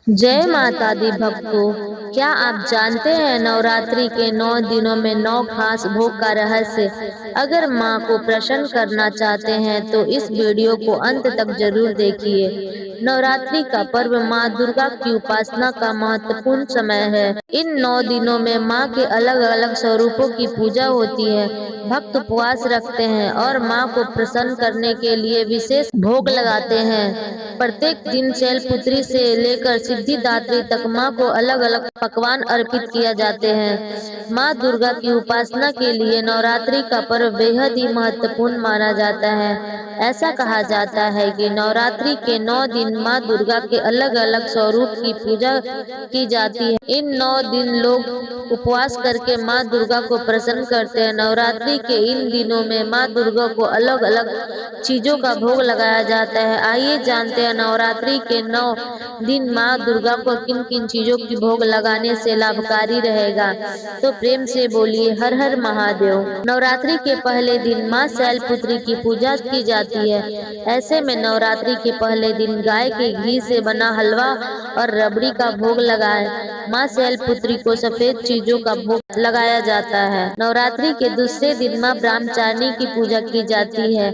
जय माता दी भक्तों, क्या आप जानते हैं नवरात्रि के 9 दिनों में 9 खास भोग का रहस्य। अगर माँ को प्रसन्न करना चाहते हैं तो इस वीडियो को अंत तक जरूर देखिए। नवरात्रि का पर्व माँ दुर्गा की उपासना का महत्वपूर्ण समय है। इन 9 दिनों में माँ के अलग अलग स्वरूपों की पूजा होती है। भक्त उपवास रखते हैं और माँ को प्रसन्न करने के लिए विशेष भोग लगाते हैं। प्रत्येक दिन शैलपुत्री से लेकर सिद्धिदात्री तक माँ को अलग अलग पकवान अर्पित किया जाते हैं। माँ दुर्गा की उपासना के लिए नवरात्रि का पर्व बेहद ही महत्वपूर्ण माना जाता है। ऐसा कहा जाता है कि नवरात्रि के 9 दिन माँ दुर्गा के अलग अलग स्वरूप की पूजा की जाती है। इन 9 दिन लोग उपवास करके माँ दुर्गा को प्रसन्न करते हैं। नवरात्रि के इन दिनों में माँ दुर्गा को अलग अलग चीजों का भोग लगाया जाता है। आइए जानते हैं नवरात्रि के 9 दिन माँ दुर्गा को किन किन चीजों की भोग लगाने से लाभकारी रहेगा। तो प्रेम से बोलिए हर हर महादेव। नवरात्रि के पहले दिन माँ शैलपुत्री की पूजा की जाती है। ऐसे में नवरात्रि के पहले दिन गाय के घी से बना हलवा और रबड़ी का भोग लगाए। माँ शैलपुत्री को सफेद चीजों का भोग लगाया जाता है। नवरात्रि के दूसरे दिन माँ ब्रह्मचारिणी की पूजा की जाती है।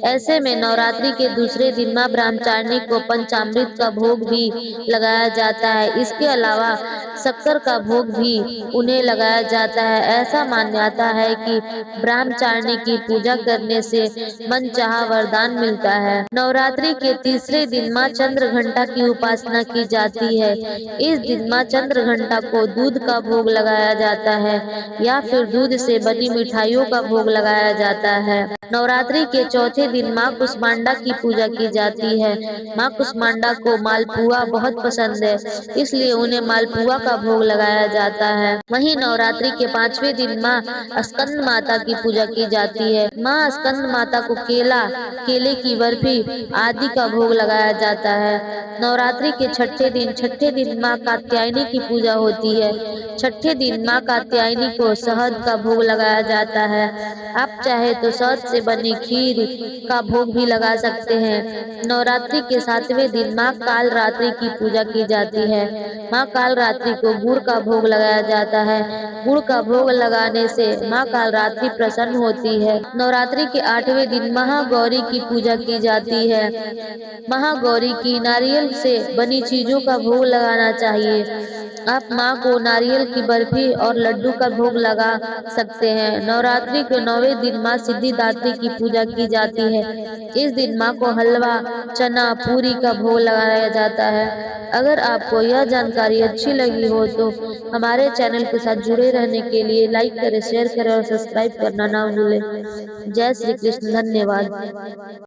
ऐसे में नवरात्रि के दूसरे दिन माँ ब्रह्मचारिणी को पंचामृत का भोग भी लगाया जाता है। इसके अलावा शक्कर का भोग भी उन्हें लगाया जाता है। ऐसा मान्यता है कि ब्रह्मचारिणी की पूजा करने से मनचाहा वरदान मिलता है। नवरात्रि के तीसरे दिन माँ चंद्रघंटा की उपासना की जाती है। इस दिन माँ चंद्रघंटा को दूध का भोग लगाया जाता है या फिर दूध से बनी मिठाइयों का भोग लगाया जाता है। नवरात्रि के चौथे दिन माँ कुष्मांडा की पूजा की जाती है। माँ कुष्मांडा को मालपुआ बहुत पसंद है, इसलिए उन्हें मालपुआ का भोग लगाया जाता है। वहीं नवरात्रि के 5वें दिन माँ स्कंद माता की पूजा की जाती है। माँ स्कंद माता को केला, केले की बर्फी आदि का भोग लगाया जाता है। नवरात्रि के छठे दिन माँ कात्यायनी की पूजा होती है। छठे दिन माँ कात्यायनी को शहद का भोग लगाया जाता है। आप चाहे तो शहद से बनी खीर का भोग भी लगा सकते हैं। नवरात्रि के 7वें दिन माँ कालरात्रि की पूजा की जाती है। माँ कालरात्रि को गुड़ का भोग लगाया जाता है। गुड़ का भोग लगाने से माँ कालरात्रि प्रसन्न होती है। नवरात्रि के 8वें दिन महागौरी की पूजा की जाती है। महागौरी की नारियल से बनी चीजों का भोग लगाना चाहिए। आप माँ को नारियल की बर्फी और लड्डू का भोग लगा सकते हैं। नवरात्रि के 9वें दिन माँ सिद्धिदात्री की पूजा की जाती है। इस दिन माँ को हलवा, चना, पूरी का भोग लगाया जाता है। अगर आपको यह जानकारी अच्छी लगी हो तो हमारे चैनल के साथ जुड़े रहने के लिए लाइक करें, शेयर करें और सब्सक्राइब करना ना भूलें। जय श्री कृष्ण। धन्यवाद।